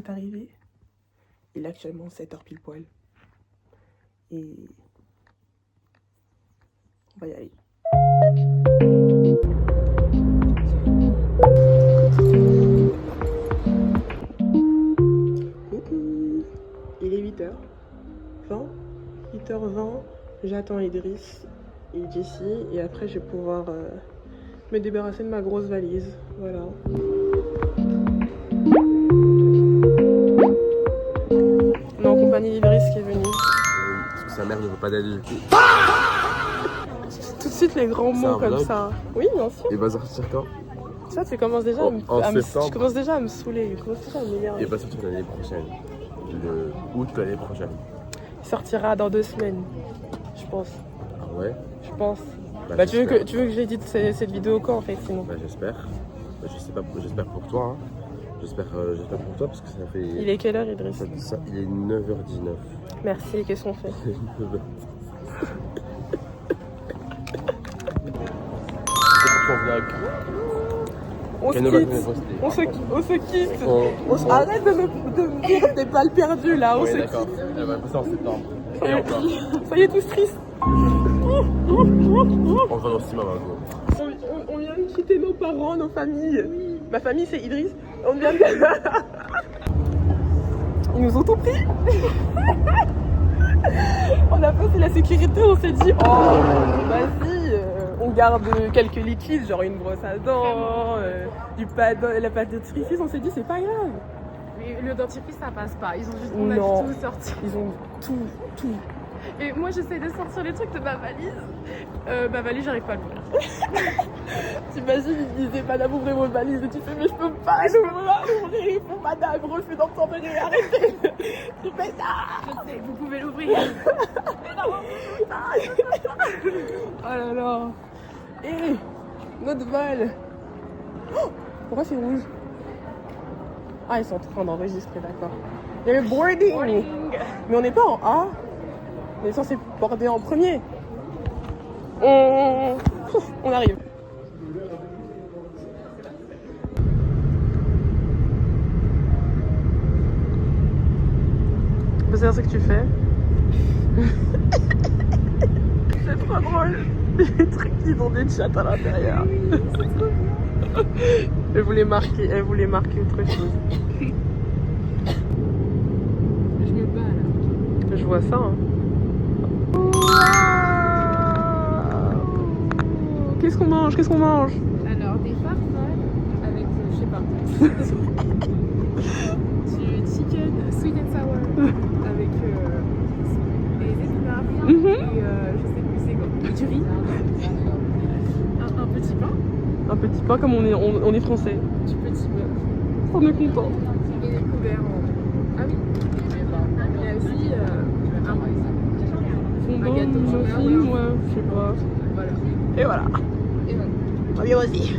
est arrivé. Il est actuellement 7h pile poil. Et on va y aller. Il est 8h20. 8h20. J'attends Idriss et Jessie. Et après, je vais pouvoir me débarrasser de ma grosse valise. Voilà. On est en compagnie d'Idriss qui est venu. Parce que sa mère ne veut pas d'aller. Tout de suite les grands mots comme ça. Oui, bien sûr. Il va sortir quand? Tu vois, tu commences déjà septembre. Tu commences déjà à me saouler. Tu commences déjà à m'énerver. Il va sortir l'année prochaine. Le août de l'année prochaine. Il sortira dans 2 semaines, je pense. Ah ouais? Je pense. Bah, tu veux que j'édite cette vidéo quand en fait sinon? Bah j'espère. Bah, je sais pas, j'espère pour toi. Hein. J'espère pour toi parce que ça fait... Il est quelle heure Idriss? Il est 9h19. Merci, qu'est-ce qu'on fait? C'est pour son vlog. On se quitte. Arrête de me dire des balles perdues là. On se quitte. Elle va passer en septembre. Soyez tous tristes. On va au cinéma maintenant. On vient de quitter nos parents, nos familles. Oui. Ma famille c'est Idriss. On vient de... Ils nous ont tout pris. On a passé la sécurité, on s'est dit oh vas-y, on garde quelques liquides, genre une brosse à dents, la pâte de dentifrice, on s'est dit c'est pas grave. Mais le dentifrice ça passe pas, ils ont juste tout sorti. Ils ont tout. Et moi j'essaie de sortir les trucs de ma valise. Ma valise j'arrive pas à l'ouvrir. T'imagines, ils disaient madame ouvrez votre valise et tu fais mais je peux pas l'ouvrir. Il faut madame, refus d'entendre, arrêtez. Tu fais ça. Je sais, vous pouvez l'ouvrir. Mais non. Oh là là. Et notre vol. Oh, pourquoi c'est rouge? Ah ils sont en train d'enregistrer, d'accord. Il y avait boarding. Mais on n'est pas en A. On est censé border en premier. On arrive. Faut savoir ce que tu fais. C'est trop drôle. Les trucs qui ont des chats à l'intérieur. Elle voulait marquer autre chose. Je me bats là. Je vois ça. Hein. Qu'est-ce qu'on mange? Alors des farfalle avec je sais pas. Du chicken sweet and sour avec des épinards et je sais plus c'est quoi. Du riz. Un petit pain. Un petit pain comme on est français. Du petit beurre. On est content. Et des couverts en... Ah oui. Il y a aussi un gâteau de chocolat. Ouais, je sais pas. Voilà. Et voilà. Et voilà. Ah bien aussi.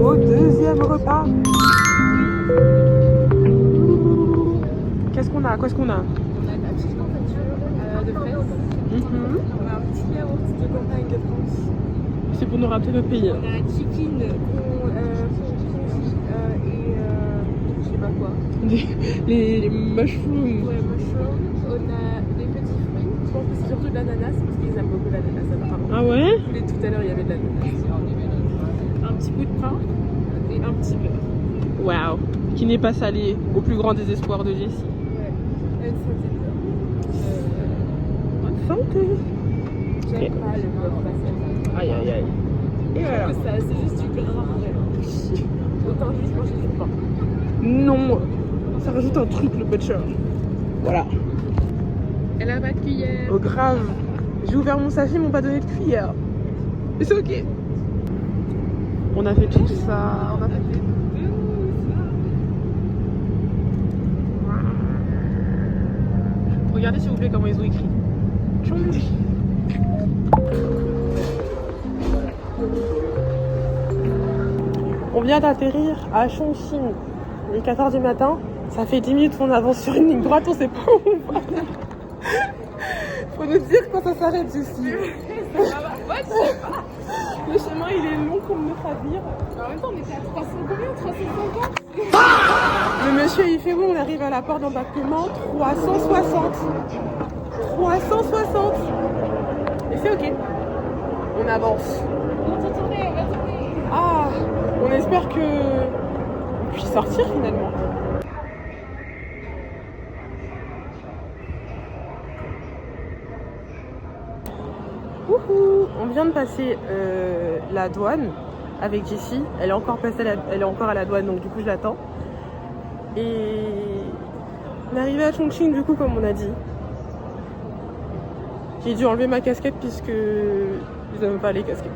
Au deuxième repas. Qu'est-ce qu'on a? On a de la petite confiture de fraises. On a un petit yaourt de campagne de France. C'est pour nous rappeler notre pays. On a un chicken et je sais pas quoi. Les mushrooms. Ouais, mushroom. On a des petits fruits. Je pense que c'est surtout de l'ananas parce qu'ils aiment beaucoup l'ananas apparemment. Ah ouais? Tout à l'heure il y avait de l'ananas. Un petit bout de pain et un petit beurre. Waouh. Qui n'est pas salé, au plus grand désespoir de Jessie. Ouais. Et une sauce de beurre. Bonne santé. J'aime pas le beurre passé. Aïe aïe aïe. Et voilà. C'est juste du gras. Autant juste manger du pain. Non. Ça rajoute un truc le butcher. Voilà. Elle a pas de cuillère. Oh grave. J'ai ouvert mon sachet, ils m'ont pas donné de cuillère. Mais c'est ok. On a fait tout ça. On a fait... Regardez s'il vous plaît comment ils ont écrit. Chongqing. On vient d'atterrir à Chongqing. Il est 4h du matin. Ça fait 10 minutes qu'on avance sur une ligne droite, on sait pas où on va. Faut nous dire quand ça s'arrête ici. Le chemin il est long pour me traduire. En même temps, on était à 300 combien 350. Le monsieur il fait où on arrive à la porte d'embarquement 360. 360. Et c'est ok. On avance. On va tourner. Ah, on espère que on puisse sortir finalement. Wouhou, on vient de passer la douane avec Jessie. Elle est encore à la douane, donc du coup je l'attends. Et on est arrivé à Chongqing du coup comme on a dit. J'ai dû enlever ma casquette puisque ils n'aiment pas les casquettes.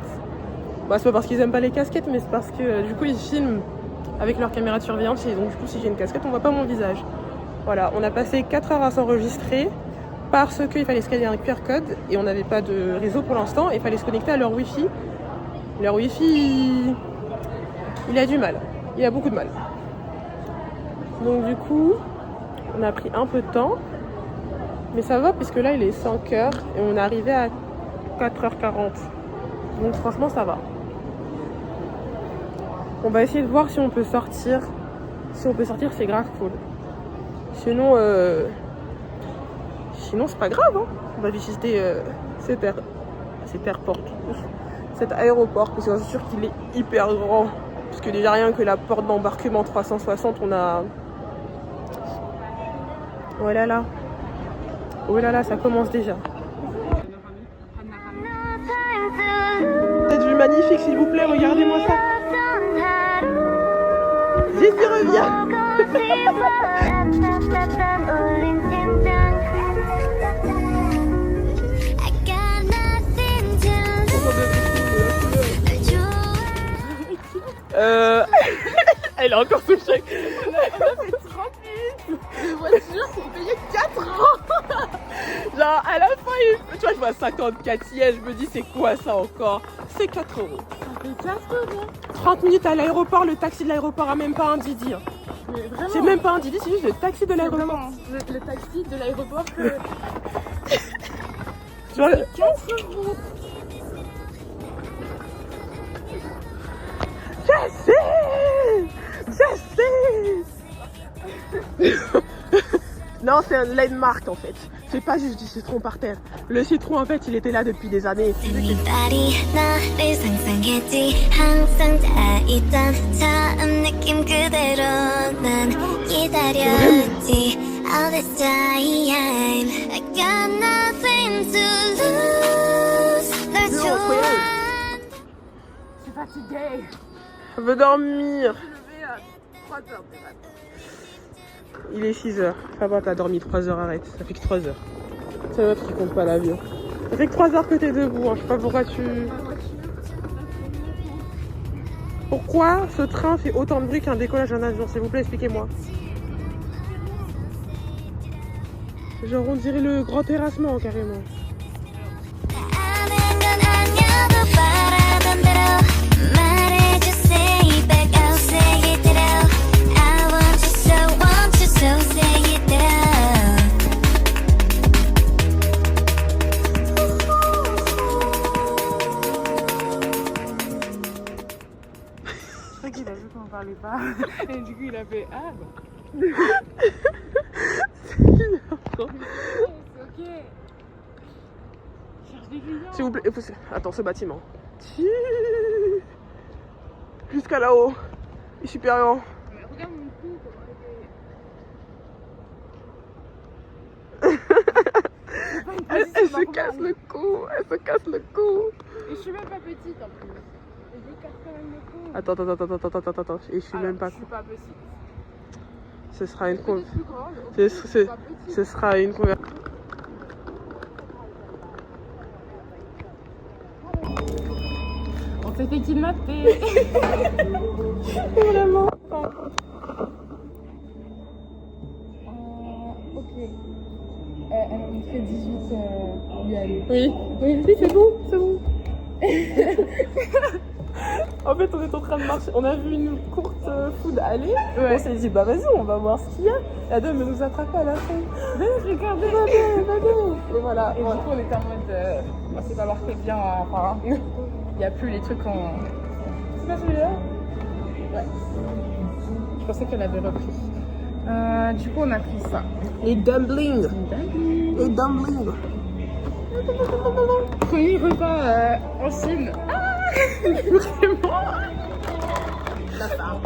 Bah, c'est pas parce qu'ils aiment pas les casquettes, mais c'est parce que du coup ils filment avec leur caméra de surveillance et donc du coup si j'ai une casquette on voit pas mon visage. Voilà, on a passé 4 heures à s'enregistrer parce qu'il fallait scanner un QR code et on n'avait pas de réseau pour l'instant et il fallait se connecter à leur Wi-Fi. Leur Wi-Fi, il a du mal, il a beaucoup de mal. Donc du coup, on a pris un peu de temps, mais ça va puisque là il est 5h et on est arrivé à 4h40. Donc franchement ça va. On va essayer de voir si on peut sortir. Si on peut sortir, c'est grave cool. Sinon, c'est pas grave. Hein. On va visiter cet aéroport parce que je suis sûre qu'il est hyper grand. Parce que déjà rien que la porte d'embarquement 360, on a... Oh là là. Oh là là, ça commence déjà. Cette vue magnifique, s'il vous plaît, regardez-moi ça. Jessie revient. Elle est encore sous le choc. On a fait 30 minutes de voiture pour payer 4 ans. Genre à la fin, tu vois, je vois 54 yens, je me dis c'est quoi ça encore? C'est 4 euros. Ça fait 4 euros. 30 minutes à l'aéroport, le taxi de l'aéroport a même pas un Didi. Hein. C'est même pas un Didi, c'est juste le taxi de l'aéroport. Le taxi de l'aéroport. Tu vois, 4 euros. Jessie. Non, c'est un landmark en fait. C'est pas juste du citron par terre. Le citron en fait, il était là depuis des années. Je suis fatiguée. Je veux dormir. Je suis levée à 3 heures du matin. Il est 6h. Ça va, t'as dormi 3 heures, arrête. Ça fait que 3 heures. C'est l'autre qui compte pas l'avion. Ça fait que 3 heures que t'es debout. Hein. Je sais pas pourquoi tu... Pourquoi ce train fait autant de bruit qu'un décollage d'un avion? S'il vous plaît, expliquez-moi. Genre, on dirait le grand terrassement, carrément. C'est vrai qu'il a vu qu'on parlait pas. Et du coup, il a fait ah bon. C'est ok. Cherche des clients. S'il vous plaît, attends, ce bâtiment. Jusqu'à là-haut. Il est super grand. Mais regarde mon cou, comment Elle se casse le cou. Elle se casse le cou. Et je suis même pas petite en plus. Et j'écarte quand même le cou. Attends. Et je suis même pas... Je suis pas petite. Ce sera une con... Plus grande. Ce sera une conversation. On s'est fait kidnapper. Vraiment. Ok. Elle Oui, oui, c'est bon, c'est bon. En fait, on est en train de marcher. On a vu une courte food aller. On s'est dit, bah vas-y, on va voir ce qu'il y a. La dame elle nous attrape à la fin. Regardez, et voilà. Et du coup, on était en mode, c'est pas marqué bien, enfin, il n'y a plus les trucs en. C'est pas celui-là? Ouais. Je pensais qu'elle avait repris. Du coup, on a pris ça. Les dumplings. Les dumplings. Premier repas en Chine. Vraiment. La faim.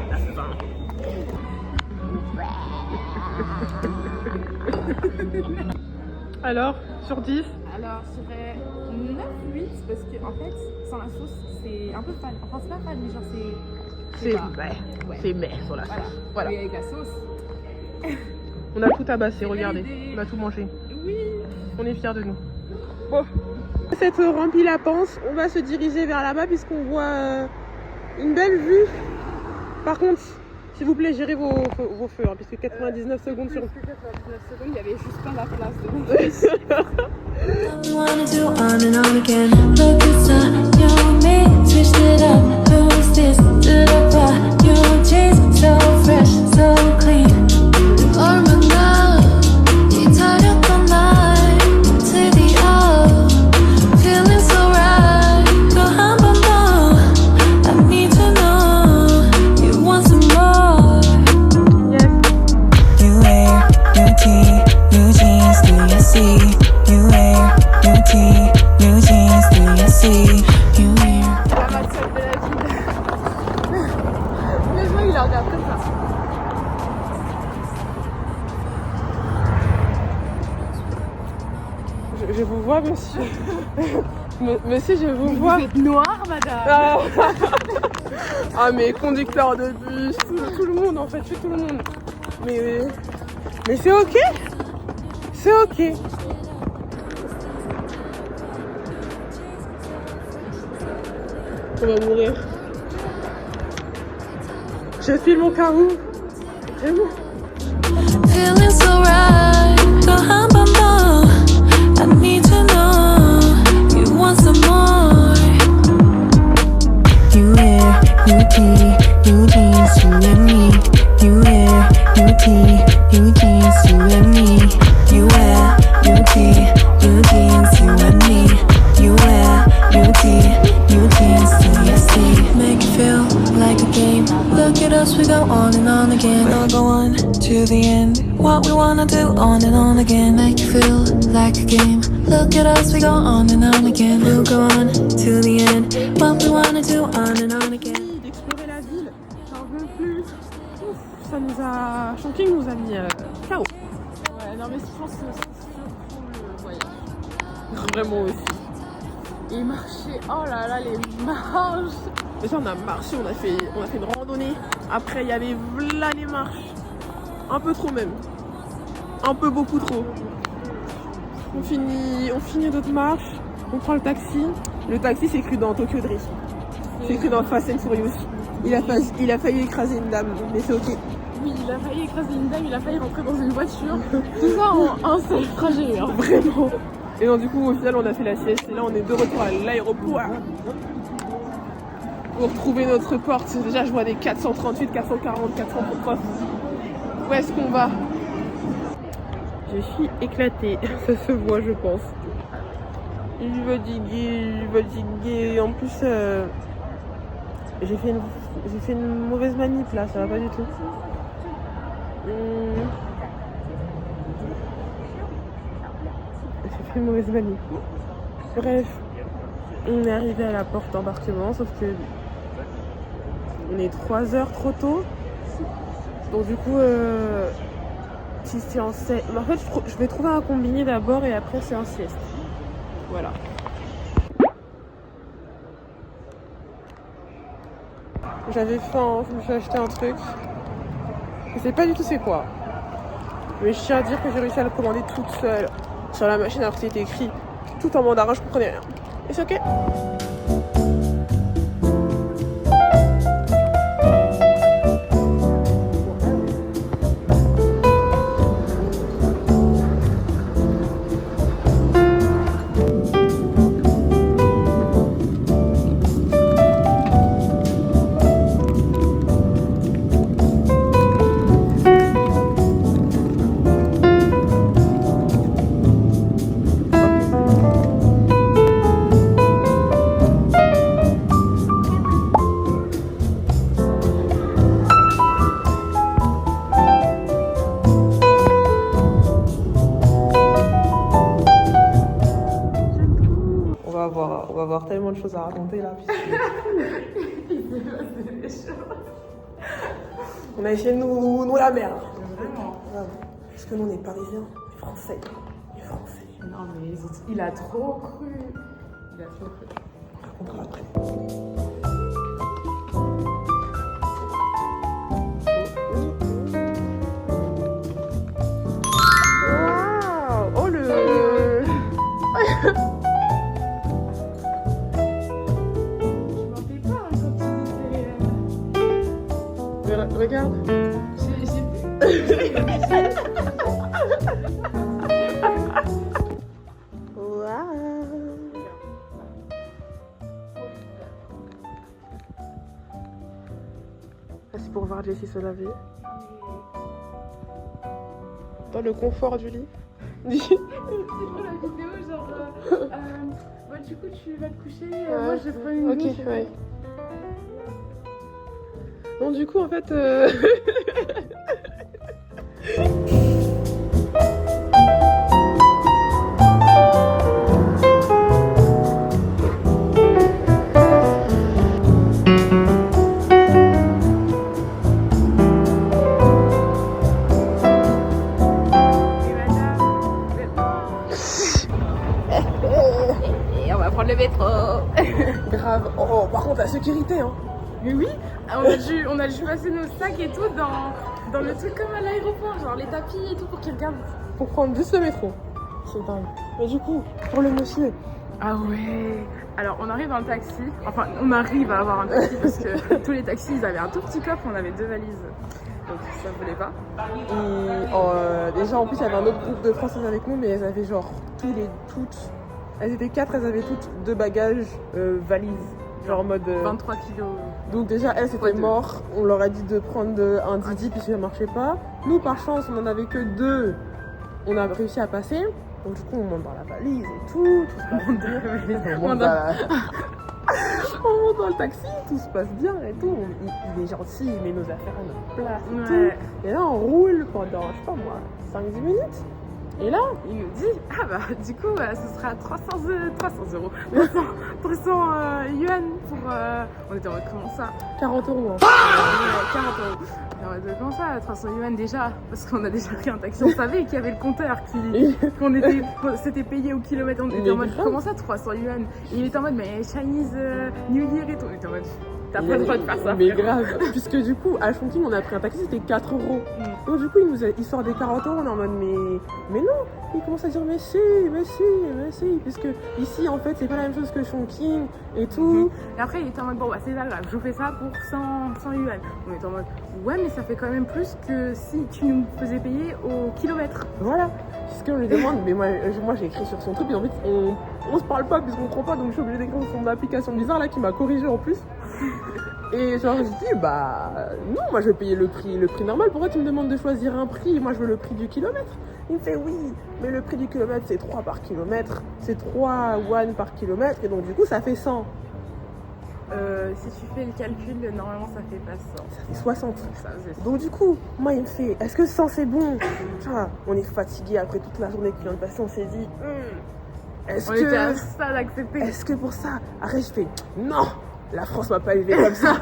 Alors, sur 10? Alors, je dirais 9-8 parce que en fait, sans la sauce, c'est un peu fan. Enfin, c'est pas fan, mais genre C'est pas. mais. Ouais. C'est mais sur la sauce. Voilà. Et avec la sauce. On a tout tabassé, regardez. On a tout mangé. Oui. On est fiers de nous. Bon. Cette remplie la panse, on va se diriger vers là-bas puisqu'on voit une belle vue. Par contre, s'il vous plaît, gérez vos feux, hein, puisque 99 secondes sur... 99 secondes, il y avait juste pas la place de I wanna do on and on again. Look inside, you and me, switched it up. Who's this? Did I buy your jeans? So fresh, so clean. 얼마나 기다렸던 날 드디어 feeling so right. 또 한 번 더. I need to know you want some more. You wear new tee, new jeans, do you see? You wear new tee, new jeans, do you see? You wear. la matière de la ville. Les gens, ils la regardent comme ça. Je vous vois, monsieur. Monsieur, je vous vois. Vous êtes noire, madame. Ah, ah, mais conducteur de bus, tout le monde en fait, tout le monde. Mais c'est ok. C'est ok. On va mourir. Je filme mon carreau. Vraiment. Feeling so right. 또 한 번 더. I need to know you want some more. You wear new tee, new jeans, you and me. You wear new tee, new jeans, you and me. You wear new tee, new jeans, you and me. You wear new tee, new jeans, do you see? Make it feel like a game. Look at us, we go on and on again. We'll go on to the end. What we wanna do on and on again. Make you feel like a game. Look at us, we go on and on again. We'll go on to the end. What we wanna do on and on again. D'explorer la ville, j'en veux plus. Ouf, ça nous a... Chongqing nous a mis KO. Ouais, non, mais je pense que c'est surtout le voyage. Vraiment aussi. Et marcher, oh là là, les marches. Déjà on a marché, on a fait une randonnée. Après il y avait là les marches. Un peu trop même. Un peu beaucoup trop. On finit notre marche. On prend le taxi. Le taxi c'est écrit dans Tokyo Drift. C'est écrit dans Fast and Furious. Il a failli écraser une dame, mais c'est ok. Oui, il a failli écraser une dame, il a failli rentrer dans une voiture. Tout ça en un seul trajet. Hein. Vraiment. Et donc du coup au final on a fait la sieste. Et là on est de retour à l'aéroport. Pour retrouver notre porte. Déjà je vois des 438, 440, 439. Où est-ce qu'on va? Je suis éclatée. Ça se voit je pense. Je suis fatiguée. En plus j'ai fait une mauvaise manip là, ça va pas du tout. J'ai fait une mauvaise manip. Bref, on est arrivé à la porte d'embarquement, sauf que on est 3 heures trop tôt. Donc du coup, si c'est en sieste... En fait, je vais trouver un combiné d'abord et après c'est en sieste. Voilà. J'avais faim, je me suis acheté un truc. Je sais pas du tout c'est quoi. Mais je tiens à dire que j'ai réussi à le commander toute seule sur la machine alors que c'était écrit tout en mandarin, je comprenais rien. Et c'est ok. choses à raconter là. On a essayé de nous la merde. Vraiment. Parce que nous on est parisiens, les Français. Les Français. Non, mais il a trop cru. Il a trop cru. On racontera après. Waouh! Oh le. Je mentais pas hein, quand tu disais. Regarde. C'est pour voir Jessie se laver. Dans le confort du lit. C'est trop la vidéo, genre. Bah, du coup, tu vas te coucher. Moi, je prends une Ok, douche. ouais. Bon, du coup, en fait. Et on va prendre le métro. Grave. Oh, par contre, la sécurité, hein. Mais oui, on a dû passer nos sacs et tout dans le truc comme à l'aéroport, genre les tapis et tout pour qu'ils regardent. Pour prendre juste le métro. C'est dingue. Mais du coup, pour le monsieur. Ah ouais. Alors on arrive dans le taxi, enfin on arrive à avoir un taxi parce que tous les taxis ils avaient un tout petit coffre, on avait 2 valises. Donc ça voulait pas. Et déjà, en plus, il y avait un autre groupe de Françaises avec nous, mais elles avaient genre toutes. Elles étaient 4, elles avaient toutes 2 bagages valises. Genre en mode. 23 kilos. Donc déjà, elles, c'était mort. On leur a dit de prendre un Didi puisque ça marchait pas. Nous, par chance, on en avait que 2. On a réussi à passer. Donc du coup, on monte dans la valise et tout se passe bien. On monte dans le taxi, tout se passe bien et tout. Il est gentil, il met nos affaires à notre place et tout. Et là, on roule pendant, je sais pas moi, 5-10 minutes. Et là, Il nous dit, ah bah du coup ce sera 300 yuan pour... On était en mode comment ça 40 euros. Hein. 40 euros. On était en mode comment ça 300 yuan déjà parce qu'on a déjà pris un taxi. On savait qu'il y avait le compteur qu'on s'était payé au kilomètre. On était en mode comment ça 300 yuan. Et il était en mode mais Chinese New Year et tout. On était en mode t'as pas le droit de faire ça. Mais frère. grave, puisque du coup, à Chongqing, on a pris un taxi, c'était 4 euros. Donc du coup, il sort des 40 euros, on est en mode mais non. Il commence à dire mais si, puisque ici, en fait, c'est pas la même chose que Chongqing et tout. Et après, il était en mode bon, bah c'est pas grave, je vous fais ça pour 100 yuan. On était en mode ouais, mais ça fait quand même plus que si tu nous faisais payer au kilomètre. Voilà. Puisqu'on lui demande, mais moi j'ai écrit sur son truc, et en fait, on se parle pas puisqu'on comprend pas, donc je suis obligée d'écrire sur son application bizarre là qui m'a corrigé en plus. Et genre, je dis, bah non, moi je vais payer le prix normal. Pourquoi tu me demandes de choisir un prix? Moi je veux le prix du kilomètre. Il me fait oui, mais le prix du kilomètre c'est 3 par kilomètre, c'est 3 yuan par kilomètre, et donc du coup ça fait 100. Si tu fais le calcul, normalement ça fait pas 100. Ça fait 60. Ça faisait Donc du coup, moi il me fait, est-ce que 100 c'est bon? Tu vois, on est fatigué après toute la journée qui vient de passer, on s'est dit, est-ce On que... était à ça d'accepter. Est-ce que pour ça, arrête, je fais non, la France m'a pas élevé comme ça.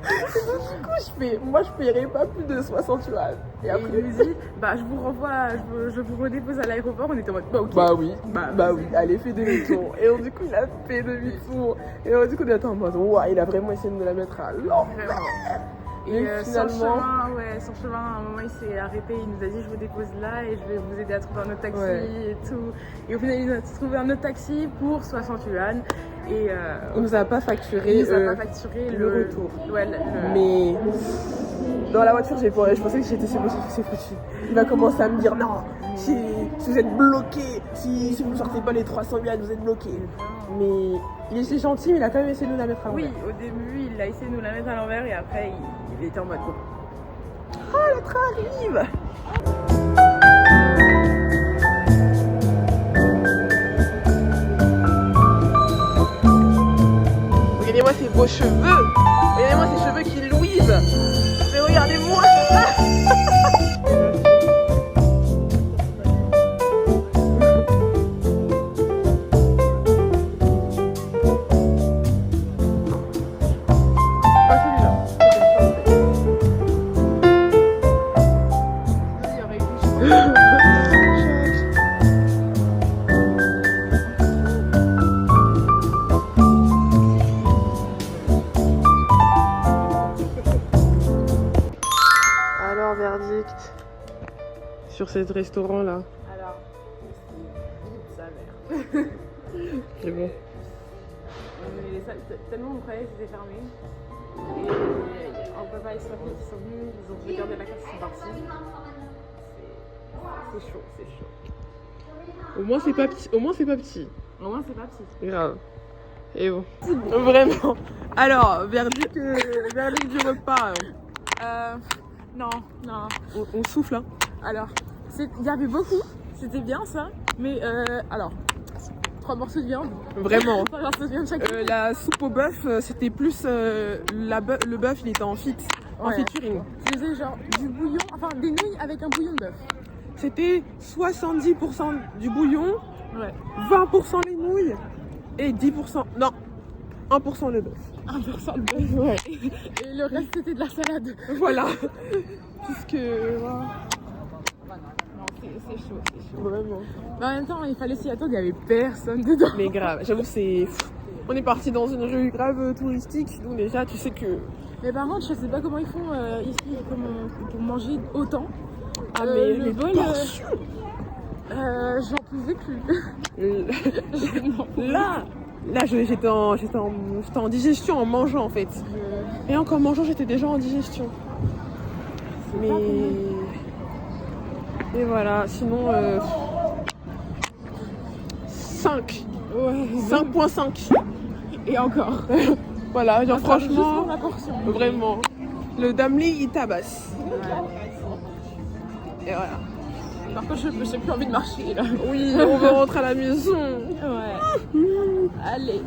Et donc, du coup, je fais, moi je paierai pas plus de 60 yuan. Et après, il nous dit, bah je vous renvoie, je vous redépose à l'aéroport. On était en mode, bah ok. bah oui, allez, fais demi-tour. Et donc, du coup, il a fait demi-tour. Et donc, du coup, on était en mode, ouah, il a vraiment essayé de me la mettre à l'envers. Et Mais sur le finalement, chemin, à un moment il s'est arrêté, il nous a dit je vous dépose là et je vais vous aider à trouver un autre taxi et tout. Et au final il a trouvé un autre taxi pour 60 yuan et il nous a pas facturé, le retour. Ouais, Mais dans la voiture, je pensais que j'étais c'est foutu. Il va commencer à me dire non, si vous êtes bloqué, si vous ne sortez pas les 300 yuan, vous êtes bloqué. Mais il était gentil, mais il a quand même essayé de nous la mettre à l'envers. Oui, au début il a essayé de nous la mettre à l'envers et après il était en mode bon. Oh, le train arrive! Regardez-moi ces beaux cheveux! Regardez-moi ces cheveux qui luisent! Mais regardez-moi ça! sur ce restaurant-là? Alors, sa mère. C'est bon. Tellement on croyait que c'était fermé. Et on peut pas expliquer qu'ils sont venus, ils ont regardé la carte, ils sont partis. C'est chaud, c'est chaud. Au moins c'est pas petit. Au moins c'est pas petit. Au moins c'est pas petit. Grave. Et bon. Vraiment. Alors, verdict du repas. Non. On souffle hein. Alors, il y avait beaucoup, c'était bien ça. Mais alors, 3 morceaux de viande. Vraiment. 3 morceaux de viande chacun. La soupe au bœuf, c'était plus le bœuf, il était en Ouais. featuring. Je faisais genre du bouillon, enfin des nouilles avec un bouillon de bœuf. C'était 70% du bouillon, Ouais. 20% les nouilles et 10%. Non, 1% le bœuf. 1% de bœuf. Ouais. Et le reste c'était de la salade. Voilà. Puisque. Non, c'est chaud. Vraiment. Mais en même temps, il fallait s'y attendre, il n'y avait personne dedans. Mais grave, j'avoue, c'est. On est parti dans une rue grave touristique, donc déjà, tu sais que. Mais par contre, je sais pas comment ils font ici pour manger autant. Ah, mais le les bol, portions. j'en pouvais plus. Là, j'étais en digestion en mangeant en fait. Et encore en mangeant, j'étais déjà en digestion. Mais. Et voilà, sinon. 5. Ouais, 5.5. et encore. Voilà, genre Juste pour franchement, la portion. vraiment. Le Damli, il tabasse. Et voilà. Par contre, j'ai plus envie de marcher là. Oui, on veut rentrer à la maison. Ouais. Allez.